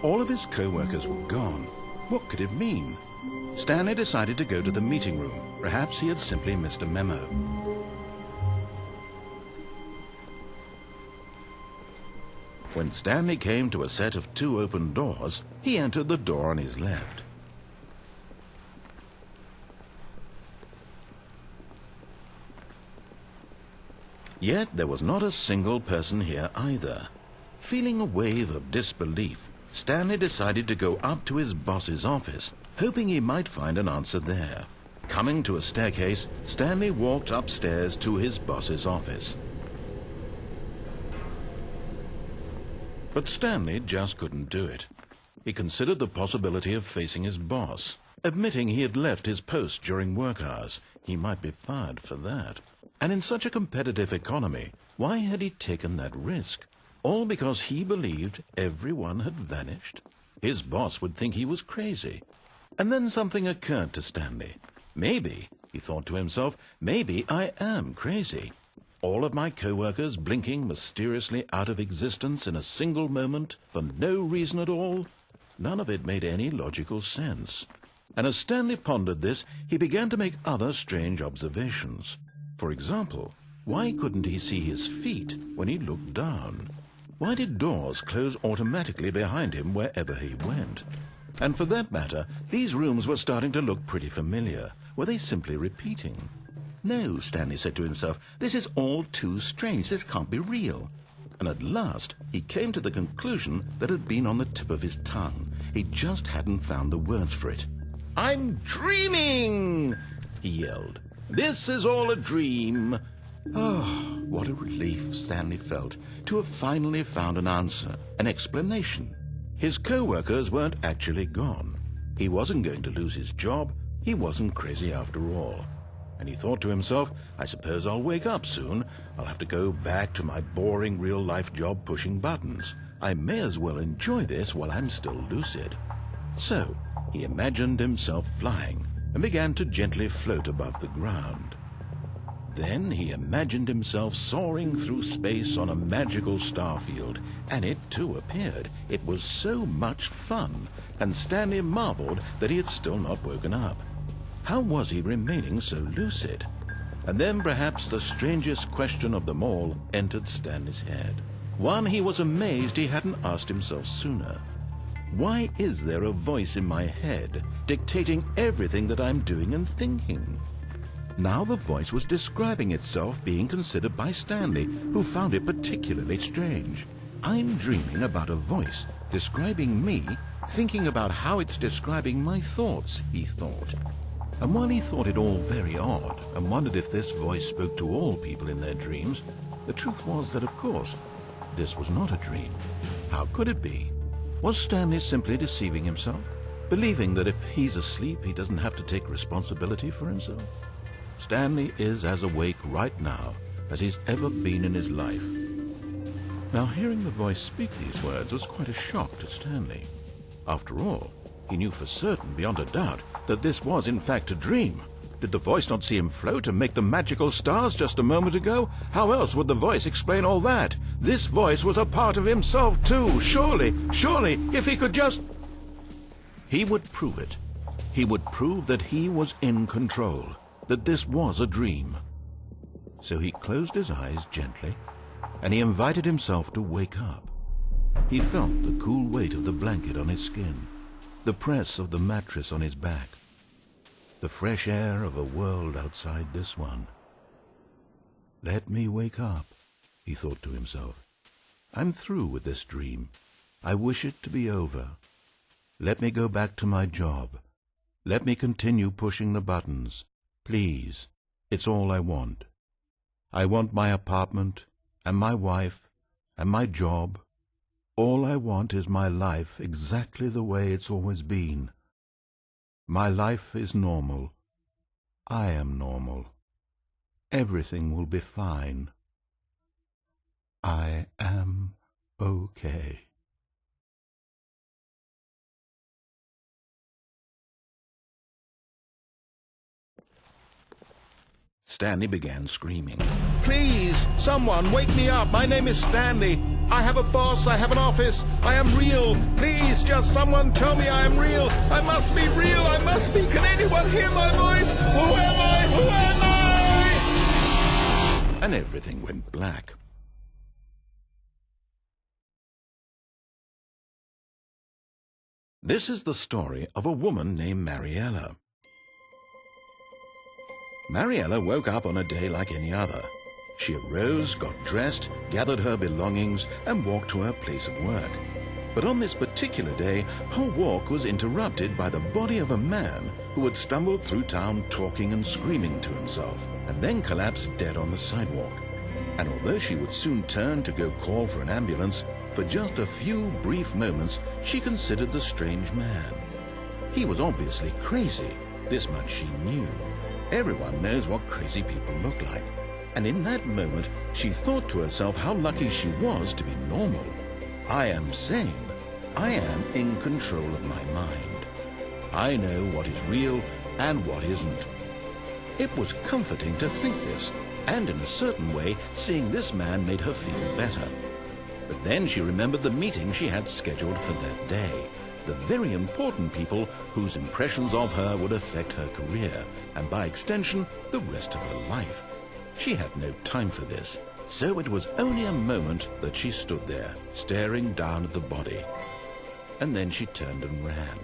All of his co-workers were gone. What could it mean? Stanley decided to go to the meeting room. Perhaps he had simply missed a memo. When Stanley came to a set of 2 open doors, he entered the door on his left. Yet there was not a single person here either. Feeling a wave of disbelief, Stanley decided to go up to his boss's office, hoping he might find an answer there. Coming to a staircase, Stanley walked upstairs to his boss's office. But Stanley just couldn't do it. He considered the possibility of facing his boss. Admitting he had left his post during work hours, he might be fired for that. And in such a competitive economy, why had he taken that risk? All because he believed everyone had vanished? His boss would think he was crazy. And then something occurred to Stanley. Maybe, he thought to himself, maybe I am crazy. All of my co-workers blinking mysteriously out of existence in a single moment for no reason at all? None of it made any logical sense. And as Stanley pondered this, he began to make other strange observations. For example, why couldn't he see his feet when he looked down? Why did doors close automatically behind him wherever he went? And for that matter, these rooms were starting to look pretty familiar. Were they simply repeating? No, Stanley said to himself, this is all too strange. This can't be real. And at last, he came to the conclusion that had been on the tip of his tongue. He just hadn't found the words for it. "I'm dreaming!" he yelled. "This is all a dream." Oh, what a relief Stanley felt to have finally found an answer, an explanation. His co-workers weren't actually gone. He wasn't going to lose his job. He wasn't crazy after all. And he thought to himself, I suppose I'll wake up soon. I'll have to go back to my boring real-life job pushing buttons. I may as well enjoy this while I'm still lucid. So he imagined himself flying and began to gently float above the ground. Then he imagined himself soaring through space on a magical starfield, and it too appeared. It was so much fun, and Stanley marveled that he had still not woken up. How was he remaining so lucid? And then perhaps the strangest question of them all entered Stanley's head. One he was amazed he hadn't asked himself sooner. Why is there a voice in my head dictating everything that I'm doing and thinking? Now the voice was describing itself being considered by Stanley, who found it particularly strange. I'm dreaming about a voice describing me, thinking about how it's describing my thoughts, he thought. And while he thought it all very odd and wondered if this voice spoke to all people in their dreams, the truth was that, of course, this was not a dream. How could it be? Was Stanley simply deceiving himself, believing that if he's asleep he doesn't have to take responsibility for himself? Stanley is as awake right now as he's ever been in his life. Now, hearing the voice speak these words was quite a shock to Stanley. After all, he knew for certain, beyond a doubt, that this was in fact a dream. Did the voice not see him float and make the magical stars just a moment ago? How else would the voice explain all that? This voice was a part of himself too. Surely, if he could just... He would prove it. He would prove that he was in control, that this was a dream. So he closed his eyes gently, and he invited himself to wake up. He felt the cool weight of the blanket on his skin, the press of the mattress on his back, the fresh air of a world outside this one. Let me wake up, he thought to himself. I'm through with this dream. I wish it to be over. Let me go back to my job. Let me continue pushing the buttons. Please, it's all I want. I want my apartment, and my wife, and my job. All I want is my life exactly the way it's always been. My life is normal. I am normal. Everything will be fine. I am okay. Stanley began screaming. "Please, someone, wake me up. My name is Stanley. I have a boss. I have an office. I am real. Please, just someone tell me I am real. I must be real. I must be. Can anyone hear my voice? Who am I? Who am I?" And everything went black. This is the story of a woman named Mariella. Mariella woke up on a day like any other. She arose, got dressed, gathered her belongings, and walked to her place of work. But on this particular day, her walk was interrupted by the body of a man who had stumbled through town talking and screaming to himself, and then collapsed dead on the sidewalk. And although she would soon turn to go call for an ambulance, for just a few brief moments she considered the strange man. He was obviously crazy, this much she knew. Everyone knows what crazy people look like. And in that moment, she thought to herself how lucky she was to be normal. I am sane. I am in control of my mind. I know what is real and what isn't. It was comforting to think this, and in a certain way, seeing this man made her feel better. But then she remembered the meeting she had scheduled for that day. The very important people whose impressions of her would affect her career, and by extension, the rest of her life. She had no time for this, so it was only a moment that she stood there, staring down at the body. And then she turned and ran.